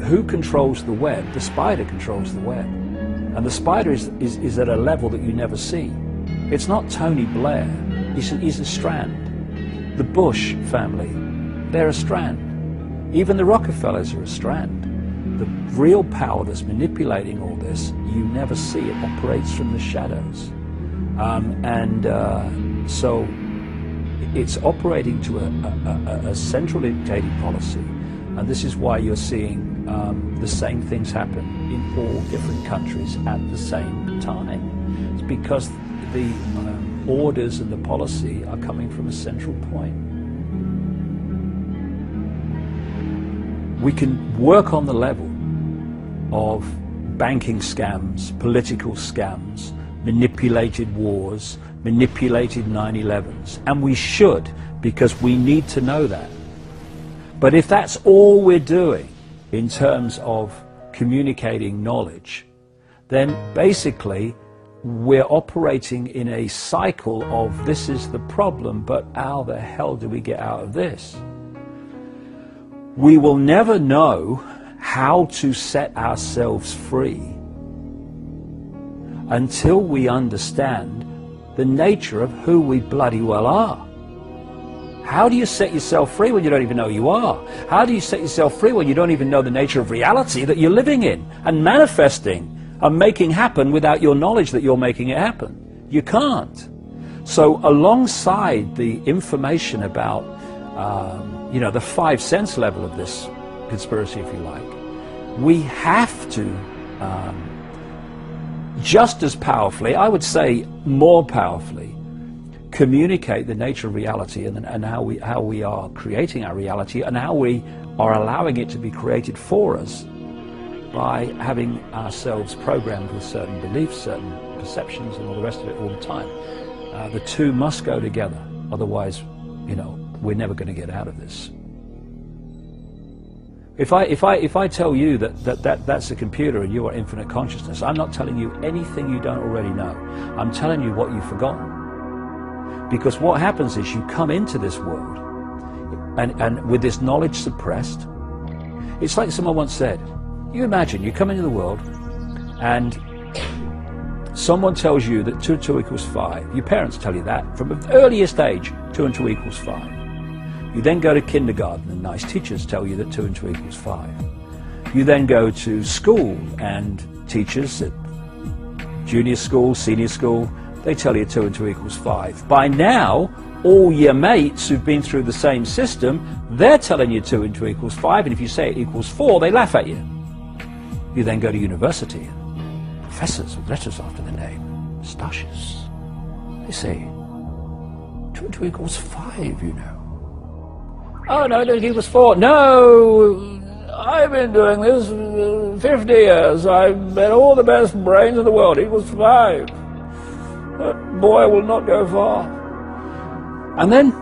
who controls the web? The spider controls the web. And the spider is at a level that you never see. It's not Tony Blair, he's a strand. The Bush family, they're a strand. Even the Rockefellers are a strand. The real power that's manipulating all this, you never see. It operates from the shadows. So it's operating to a central dictating policy. And this is why you're seeing the same things happen in all different countries at the same time. It's because the orders and the policy are coming from a central point. We can work on the level of banking scams, political scams, manipulated wars, manipulated 9/11s, and we should, because we need to know that. But if that's all we're doing in terms of communicating knowledge, then basically we're operating in a cycle of this is the problem, but how the hell do we get out of this? We will never know how to set ourselves free until we understand the nature of who we bloody well are. How do you set yourself free when you don't even know you are? How do you set yourself free when you don't even know the nature of reality that you're living in and manifesting and making happen without your knowledge that you're making it happen? You can't. So alongside the information about the 5 sense level of this conspiracy, if you like, we have to just as powerfully, I would say more powerfully, communicate the nature of reality and how we are creating our reality and how we are allowing it to be created for us by having ourselves programmed with certain beliefs, certain perceptions and all the rest of it all the time. The two must go together, otherwise, we're never going to get out of this. If I tell you that's a computer and you are infinite consciousness, I'm not telling you anything you don't already know. I'm telling you what you've forgotten. Because what happens is you come into this world and with this knowledge suppressed, it's like someone once said, you imagine you come into the world and someone tells you that 2 and 2 equals 5. Your parents tell you that from the earliest age, 2 and 2 equals 5. You then go to kindergarten and nice teachers tell you that 2 and 2 equals 5. You then go to school and teachers at junior school, senior school, they tell you 2 and 2 equals 5. By now, all your mates who've been through the same system, they're telling you 2 and 2 equals 5, and if you say it equals 4, they laugh at you. You then go to university, and professors with letters after their name, moustaches, they say 2 and 2 equals 5, Oh, no, it equals 4. No, I've been doing this 50 years. I've met all the best brains in the world. It equals 5. That boy will not go far. And then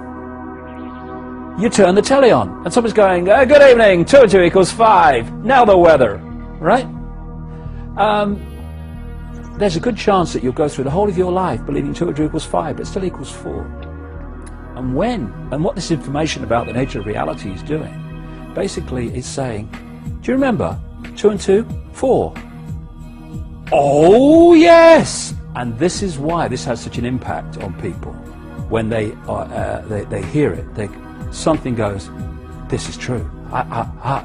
you turn the telly on, and someone's going, good evening, 2 and 2 equals 5. Now the weather, right? There's a good chance that you'll go through the whole of your life believing 2 and 2 equals 5, but it still equals 4. And what this information about the nature of reality is doing, basically it's saying, do you remember 2 and 2, 4? Oh yes! And this is why this has such an impact on people. When they hear it, something goes, this is true.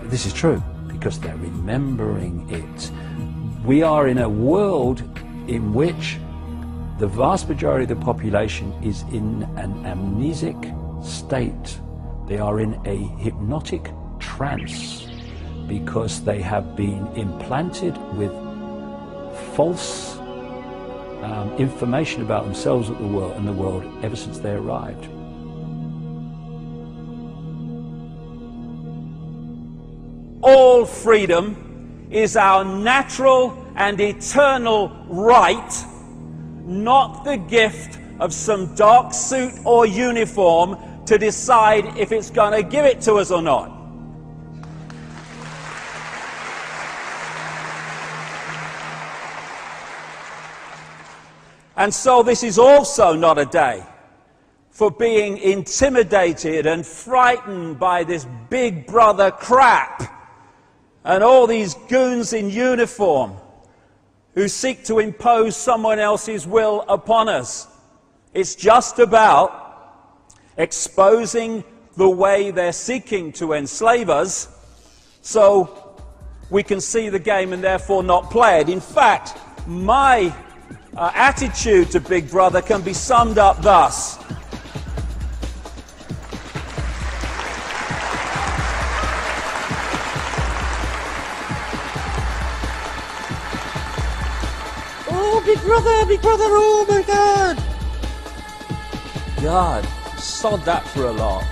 This is true, because they're remembering it. We are in a world in which the vast majority of the population is in an amnesic state. They are in a hypnotic trance because they have been implanted with false information about themselves and the world ever since they arrived. All freedom is our natural and eternal right, not the gift of some dark suit or uniform to decide if it's going to give it to us or not. And so this is also not a day for being intimidated and frightened by this big brother crap and all these goons in uniform who seek to impose someone else's will upon us. It's just about exposing the way they're seeking to enslave us so we can see the game and therefore not play it. In fact, my attitude to Big Brother can be summed up thus. Oh, Big Brother, oh my God! God, sod that for a lark.